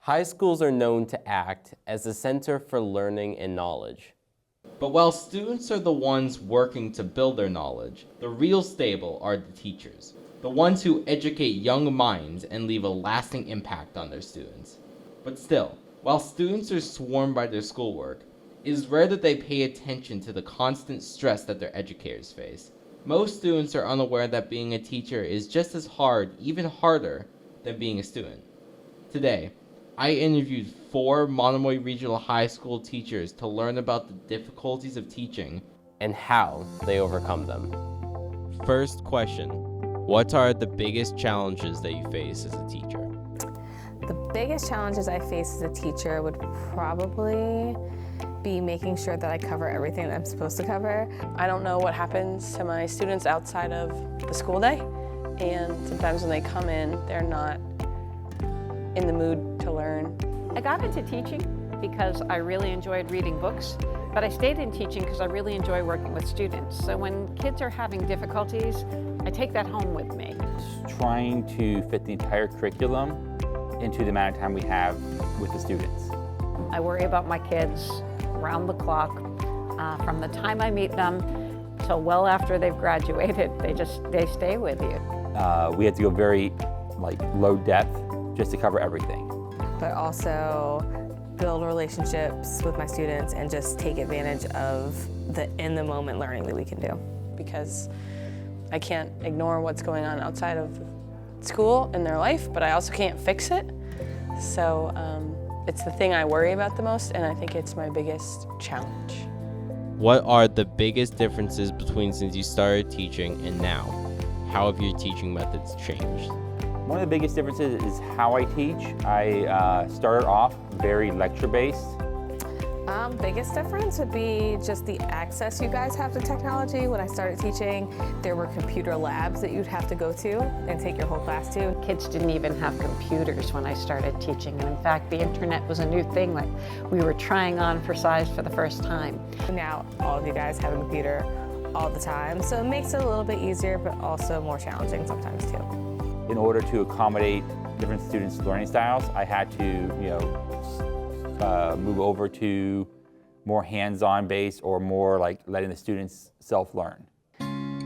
High schools are known to act as a center for learning and knowledge. But while students are the ones working to build their knowledge, the real stable are the teachers, the ones who educate young minds and leave a lasting impact on their students. But still, while students are swarmed by their schoolwork, it is rare that they pay attention to the constant stress that their educators face. Most students are unaware that being a teacher is just as hard, even harder, than being a student. Today, I interviewed 4 Monomoy Regional High School teachers to learn about the difficulties of teaching And how they overcome them. First question, what are the biggest challenges that you face as a teacher? The biggest challenges I face as a teacher would probably be making sure that I cover everything that I'm supposed to cover. I don't know what happens to my students outside of the school day, and sometimes when they come in, they're not in the mood to learn. I got into teaching because I really enjoyed reading books, but I stayed in teaching because I really enjoy working with students. So when kids are having difficulties, I take that home with me. Trying to fit the entire curriculum into the amount of time we have with the students. I worry about my kids around the clock, from the time I meet them till well after they've graduated. They stay with you. We have to go very low depth just to cover everything. But also build relationships with my students and just take advantage of the in-the-moment learning that we can do. Because I can't ignore what's going on outside of school in their life, but I also can't fix it. So it's the thing I worry about the most, and I think it's my biggest challenge. What are the biggest differences between since you started teaching and now? How have your teaching methods changed? One of the biggest differences is how I teach. I started off very lecture-based. Biggest difference would be just the access you guys have to technology. When I started teaching, there were computer labs that you'd have to go to and take your whole class to. Kids didn't even have computers when I started teaching. And in fact, the internet was a new thing that we were trying on for size for the first time. Now, all of you guys have a computer all the time, so it makes it a little bit easier, but also more challenging sometimes too. In order to accommodate different students' learning styles, I had to, move over to more hands-on based or more like letting the students self-learn.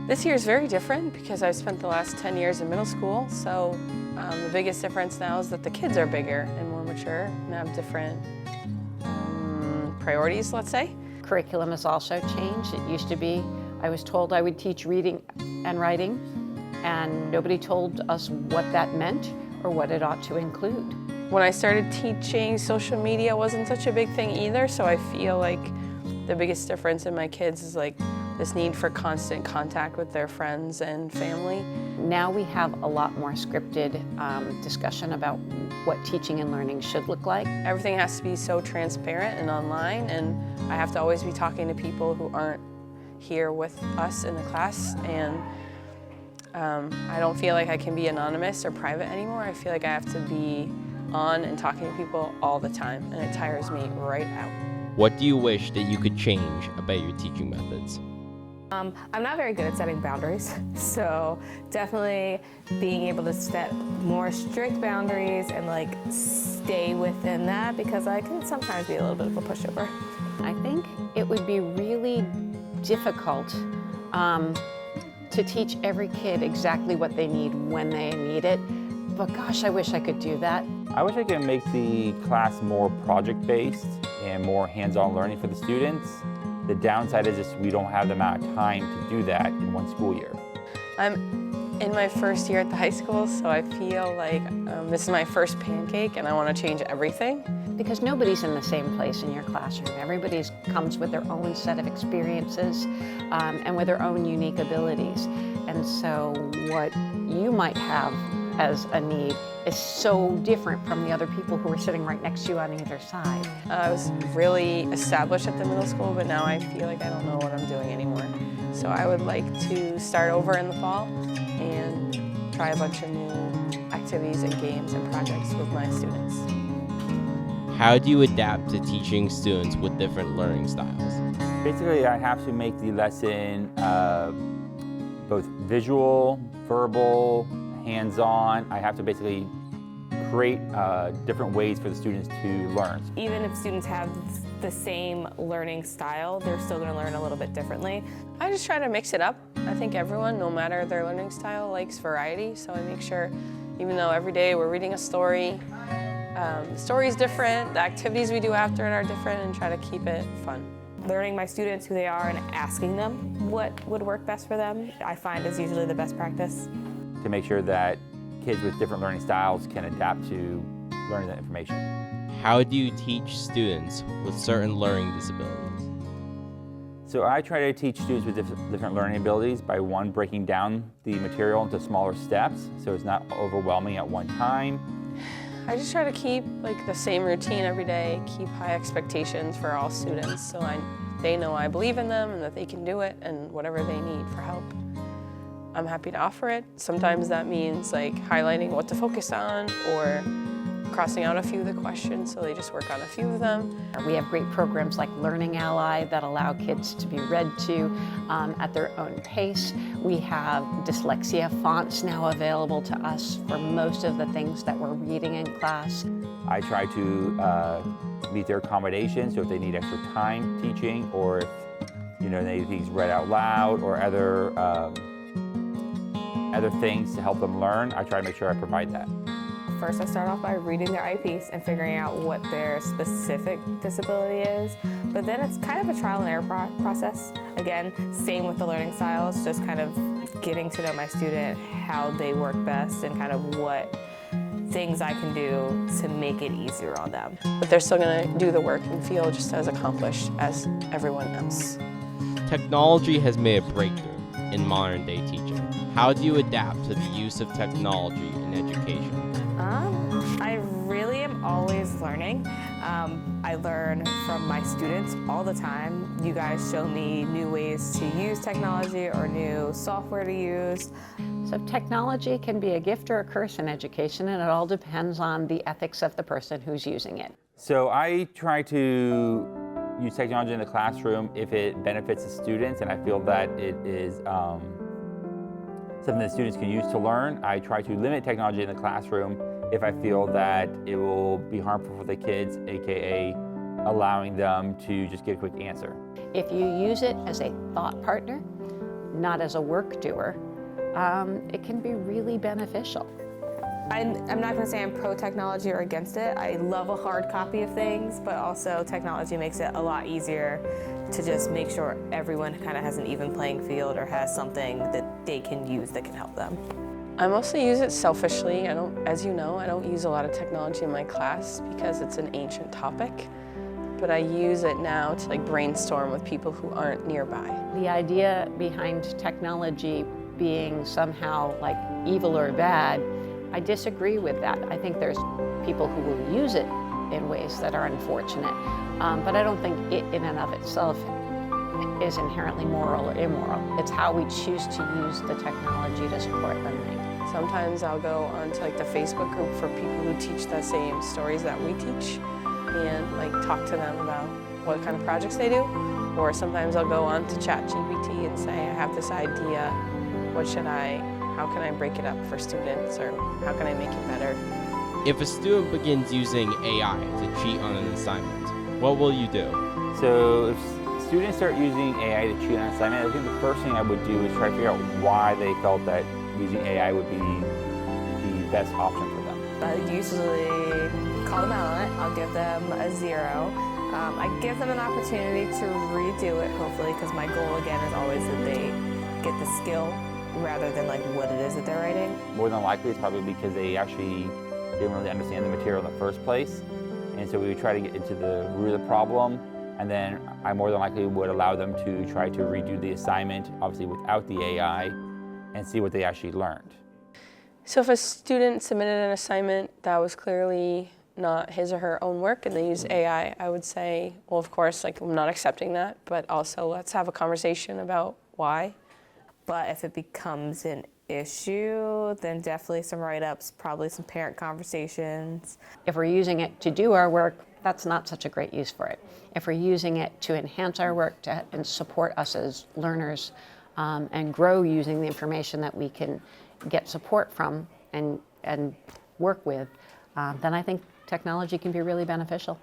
This year is very different because I've spent the last 10 years in middle school, so the biggest difference now is that the kids are bigger and more mature and have different priorities, let's say. Curriculum has also changed. It used to be I was told I would teach reading and writing, and nobody told us what that meant or what it ought to include. When I started teaching, social media wasn't such a big thing either, so I feel like the biggest difference in my kids is like this need for constant contact with their friends and family. Now we have a lot more scripted discussion about what teaching and learning should look like. Everything has to be so transparent and online, and I have to always be talking to people who aren't here with us in the class, and I don't feel like I can be anonymous or private anymore. I feel like I have to be on and talking to people all the time, and it tires me right out. What do you wish that you could change about your teaching methods? I'm not very good at setting boundaries, so definitely being able to set more strict boundaries and stay within that, because I can sometimes be a little bit of a pushover. I think it would be really difficult to teach every kid exactly what they need when they need it, but gosh, I wish I could do that. I wish I could make the class more project-based and more hands-on learning for the students. The downside is just we don't have the amount of time to do that in one school year. I'm in my first year at the high school, so I feel like this is my first pancake and I want to change everything. Because nobody's in the same place in your classroom. Everybody comes with their own set of experiences and with their own unique abilities. And so what you might have as a need is so different from the other people who are sitting right next to you on either side. I was really established at the middle school, but now I feel like I don't know what I'm doing anymore. So I would like to start over in the fall and try a bunch of new activities and games and projects with my students. How do you adapt to teaching students with different learning styles? Basically, I have to make the lesson both visual, verbal, hands-on. I have to basically create different ways for the students to learn. Even if students have the same learning style, they're still going to learn a little bit differently. I just try to mix it up. I think everyone, no matter their learning style, likes variety. So I make sure, even though every day we're reading a story, the story is different, the activities we do after it are different, and try to keep it fun. Learning my students who they are and asking them what would work best for them, I find is usually the best practice. To make sure that kids with different learning styles can adapt to learning that information. How do you teach students with certain learning disabilities? So I try to teach students with different learning abilities by one, breaking down the material into smaller steps so it's not overwhelming at one time. I just try to keep the same routine every day, keep high expectations for all students so they know I believe in them and that they can do it, and whatever they need for help, I'm happy to offer it. Sometimes that means highlighting what to focus on or crossing out a few of the questions so they just work on a few of them. We have great programs like Learning Ally that allow kids to be read to at their own pace. We have dyslexia fonts now available to us for most of the things that we're reading in class. I try to meet their accommodations, so if they need extra time teaching, or if they need things read out loud, or other things to help them learn, I try to make sure I provide that. First, I start off by reading their IEPs and figuring out what their specific disability is. But then it's kind of a trial and error process. Again, same with the learning styles, just kind of getting to know my student, how they work best, and kind of what things I can do to make it easier on them. But they're still going to do the work and feel just as accomplished as everyone else. Technology has made a breakthrough in modern day teaching. How do you adapt to the use of technology in education? I really am always learning. I learn from my students all the time. You guys show me new ways to use technology or new software to use. So technology can be a gift or a curse in education, and it all depends on the ethics of the person who's using it. So I try to use technology in the classroom if it benefits the students and I feel that it is something that students can use to learn. I try to limit technology in the classroom if I feel that it will be harmful for the kids, aka allowing them to just get a quick answer. If you use it as a thought partner, not as a work doer, it can be really beneficial. I'm not going to say I'm pro-technology or against it. I love a hard copy of things, but also technology makes it a lot easier to just make sure everyone kind of has an even playing field or has something that they can use that can help them. I mostly use it selfishly. As you know, I don't use a lot of technology in my class because it's an ancient topic, but I use it now to brainstorm with people who aren't nearby. The idea behind technology being somehow evil or bad, I disagree with that. I think there's people who will use it in ways that are unfortunate, but I don't think it in and of itself is inherently moral or immoral. It's how we choose to use the technology to support learning. Sometimes I'll go onto the Facebook group for people who teach the same stories that we teach and talk to them about what kind of projects they do. Or sometimes I'll go on to ChatGPT and say, I have this idea, how can I break it up for students, or how can I make it better? If a student begins using AI to cheat on an assignment, what will you do? So if students start using AI to cheat on an assignment, I think the first thing I would do is try to figure out why they felt that using AI would be the best option for them. I usually call them out on it. I'll give them a 0. I give them an opportunity to redo it, hopefully, because my goal, again, is always that they get the skill rather than what it is that they're writing. More than likely, it's probably because they actually didn't really understand the material in the first place. And so we would try to get into the root of the problem, and then I more than likely would allow them to try to redo the assignment, obviously without the AI, and see what they actually learned. So if a student submitted an assignment that was clearly not his or her own work and they use AI, I would say, well, of course, I'm not accepting that, but also let's have a conversation about why. But if it becomes an issue, then definitely some write-ups, probably some parent conversations. If we're using it to do our work, that's not such a great use for it. If we're using it to enhance our work and support us as learners and grow using the information that we can get support from and work with, then I think technology can be really beneficial.